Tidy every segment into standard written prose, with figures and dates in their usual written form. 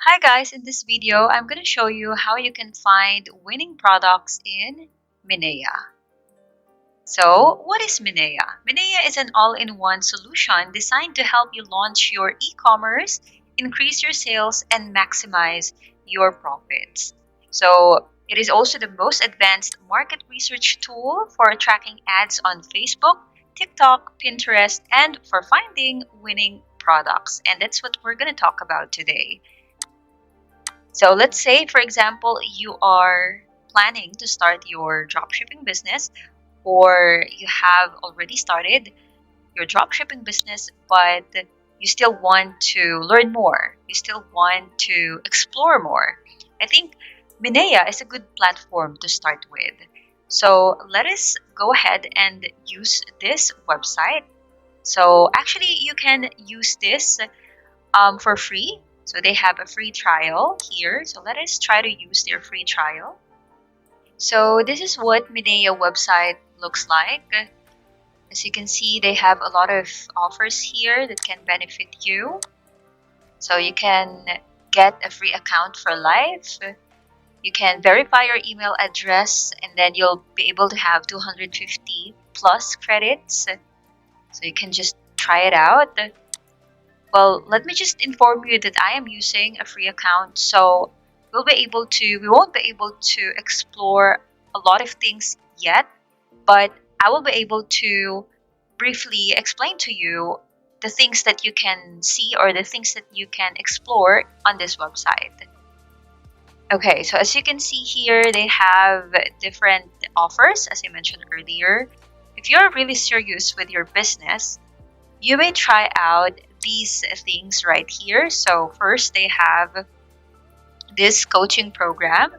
Hi guys, in this video, I'm going to show you how you can find winning products in Minea. So, what is Minea? Minea is an all-in-one solution designed to help you launch your e-commerce, increase your sales, and maximize your profits. So, it is also the most advanced market research tool for tracking ads on Facebook, TikTok, Pinterest, and for finding winning products. And that's what we're going to talk about today. So let's say, for example, you are planning to start your dropshipping business, or you have already started your dropshipping business, but you still want to learn more. You still want to explore more. I think Minea is a good platform to start with. So let us go ahead and use this website. So actually, you can use this for free. So they have a free trial here. So let us try to use their free trial. So this is what Minea website looks like. As you can see, they have a lot of offers here that can benefit you. So you can get a free account for life. You can verify your email address and then you'll be able to have 250 plus credits. So you can just try it out. Well, let me just inform you that I am using a free account, so we won't be able to explore a lot of things yet, but I will be able to briefly explain to you the things that you can see or the things that you can explore on this website. Okay, so as you can see here, they have different offers, as I mentioned earlier. If you're really serious with your business, you may try out these things right here. So first, they have this coaching program.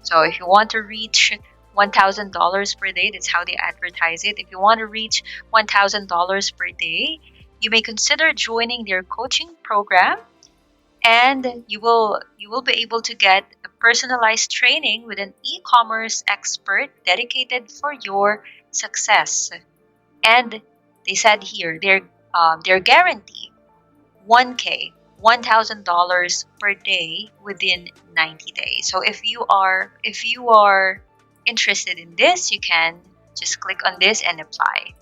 So if you want to reach $1,000 per day, that's how they advertise it. If you want to reach $1,000 per day, you may consider joining their coaching program, and you will be able to get a personalized training with an e-commerce expert dedicated for your success. And they said here their guarantee 1K, $1,000 per day within 90 days. So if you are interested in this, you can just click on this and apply.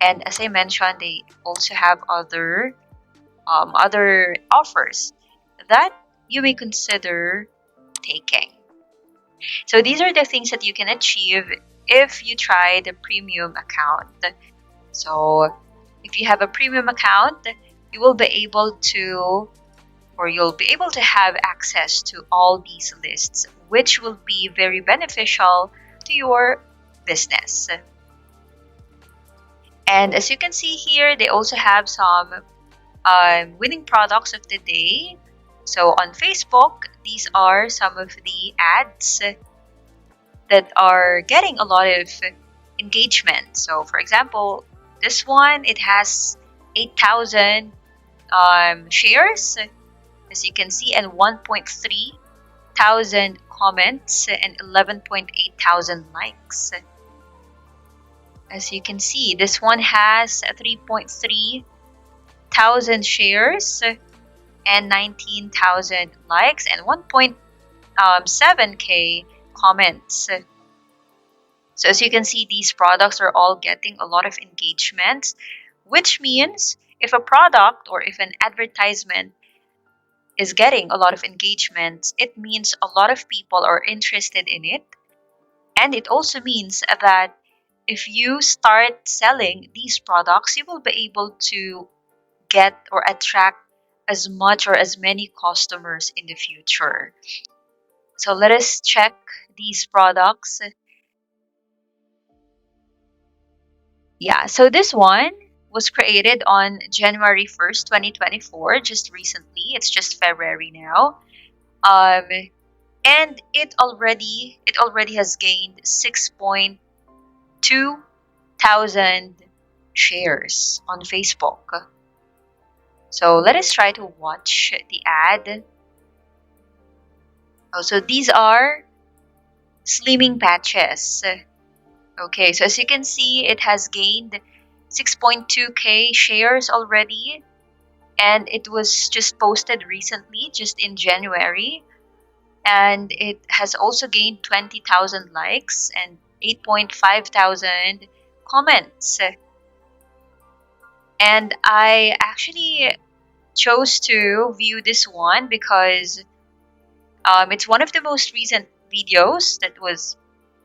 And as I mentioned, they also have other offers that you may consider taking. So these are the things that you can achieve if you try the premium account. So if you have a premium account, you'll be able to have access to all these lists, which will be very beneficial to your business. And as you can see here, they also have some winning products of the day. So on Facebook, these are some of the ads that are getting a lot of engagement. So for example, this one, it has 8,000 shares, as you can see, and 1.3 thousand comments and 11.8 thousand likes. As you can see, this one has 3.3 thousand shares and 19,000 likes and 1.7k comments. So as you can see, these products are all getting a lot of engagement, which means if a product or if an advertisement is getting a lot of engagement, it means a lot of people are interested in it. And it also means that if you start selling these products, you will be able to get or attract as much or as many customers in the future. So let us check these products. Yeah, so this one was created on January 1st, 2024, just recently. It's just February now. And it already has gained 6.2 thousand shares on Facebook. So let us try to watch the ad. Oh, so these are slimming patches. Okay, so as you can see, it has gained 6.2k shares already. and it was just posted recently, just in January, and it has also gained 20,000 likes and 8.5 thousand comments. And I actually chose to view this one because it's one of the most recent videos that was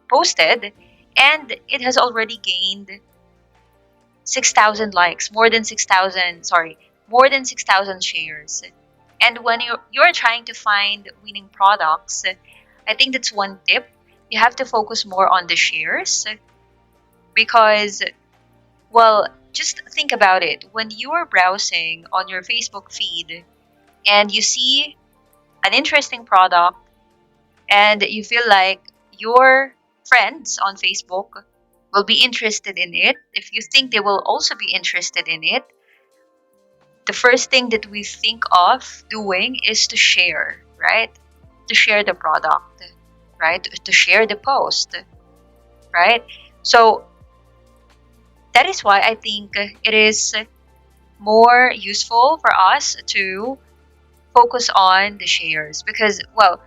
posted, and it has already gained 6,000 likes, more than 6,000 shares. And when you're trying to find winning products, I think that's one tip. You have to focus more on the shares because, well, just think about it. When you are browsing on your Facebook feed and you see an interesting product and you feel like your friends on Facebook will be interested in it, if you think they will also be interested in it, the first thing that we think of doing is to share, right? To share the product, right? To share the post, right? So that is why I think it is more useful for us to focus on the shares because, well,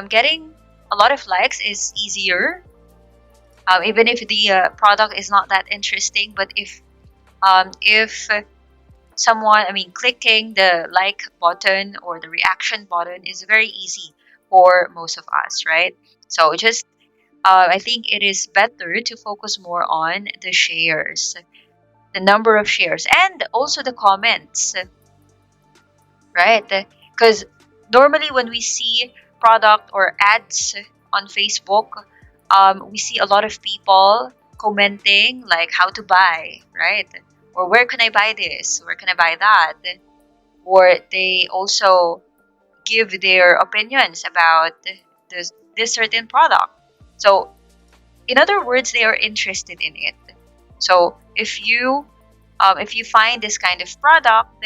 getting a lot of likes is easier, even if the product is not that interesting. But if someone, I mean, clicking the like button or the reaction button is very easy for most of us, right? So just I think it is better to focus more on the shares, the number of shares, and also the comments, right? Because normally when we see product or ads on Facebook, we see a lot of people commenting like how to buy, right? Or where can I buy this? Where can I buy that? Or they also give their opinions about this certain product. So, in other words, they are interested in it. So, if you find this kind of product,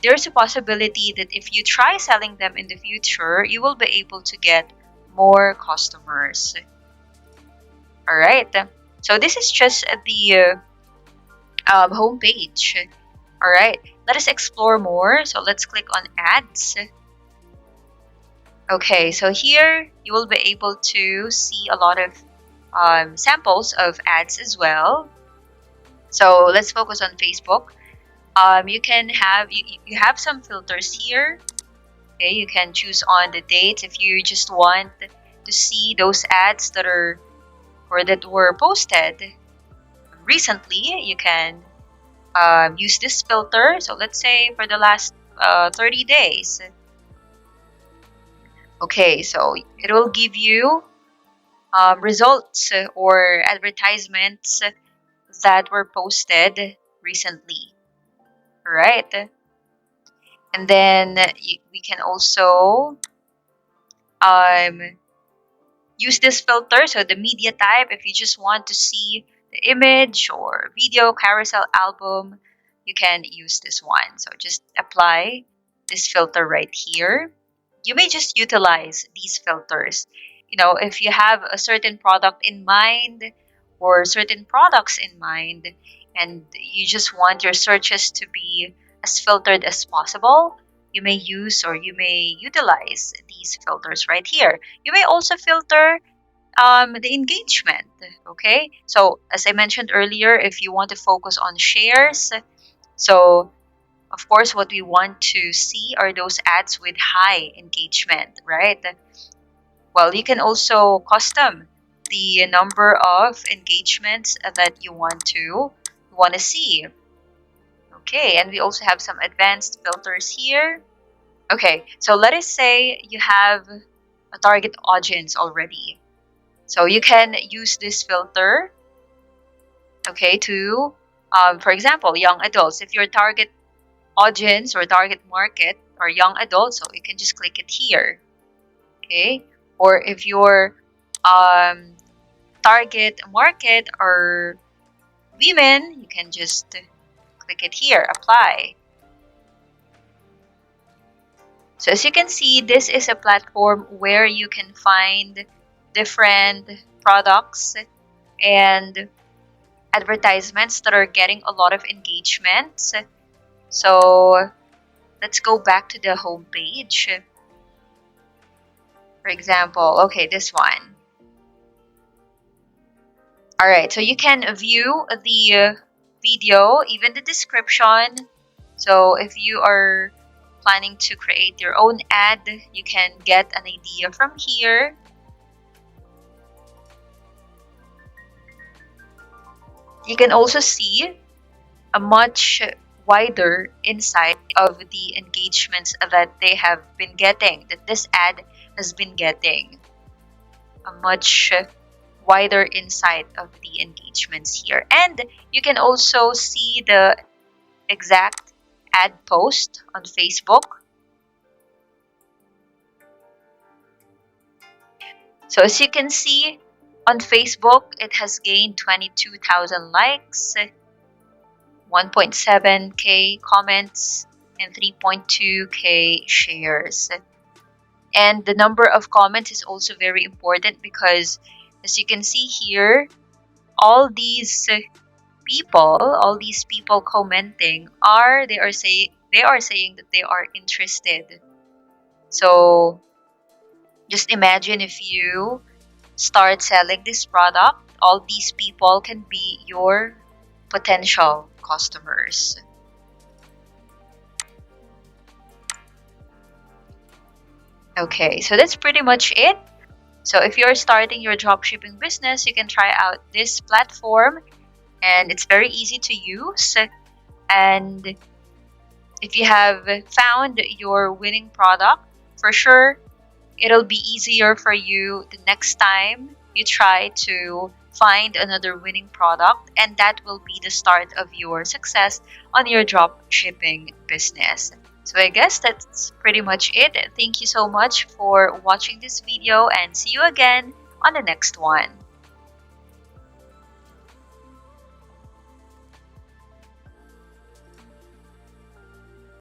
there's a possibility that if you try selling them in the future, you will be able to get more customers. All right. So this is just the homepage. All right. Let us explore more. So let's click on ads. Okay. So here you will be able to see a lot of samples of ads as well. So let's focus on Facebook. You have some filters here. Okay, you can choose on the dates if you just want to see those ads that are or that were posted recently. You can use this filter. So let's say for the last 30 days. Okay, so it will give you results or advertisements that were posted recently. All right, and then we can also um, use this filter. So the media type, if you just want to see the image or video, carousel, album, you can use this one. So just apply this filter right here. You may just utilize these filters. If you have a certain product in mind or certain products in mind, and you just want your searches to be as filtered as possible, you may use or you may utilize these filters right here. You may also filter the engagement. Okay, so as I mentioned earlier, if you want to focus on shares, so of course what we want to see are those ads with high engagement, right? Well, you can also custom the number of engagements that you want to see. Okay, and we also have some advanced filters here. Okay, so let us say you have a target audience already. So you can use this filter, okay, to, for example, young adults. If your target audience or target market are young adults, so you can just click it here, okay? Or if your target market are women, you can just click it here, apply. So as you can see, this is a platform where you can find different products and advertisements that are getting a lot of engagement. So let's go back to the home page. For example, okay, this one. All right, so you can view the video, even the description. So if you are planning to create your own ad, you can get an idea from here. You can also see a much wider insight of the engagements that they have been getting, that this ad has been getting. A much wider insight of the engagements here. And you can also see the exact ad post on Facebook. So as you can see, on Facebook, it has gained 22,000 likes, 1.7k comments, and 3.2k shares. And the number of comments is also very important because, as you can see here, all these people commenting they are saying that they are interested. So just imagine if you start selling this product, all these people can be your potential customers. Okay, so that's pretty much it. So if you're starting your dropshipping business, you can try out this platform, and it's very easy to use. And if you have found your winning product, for sure, it'll be easier for you the next time you try to find another winning product, and that will be the start of your success on your drop shipping business. So I guess that's pretty much it. Thank you so much for watching this video, and see you again on the next one.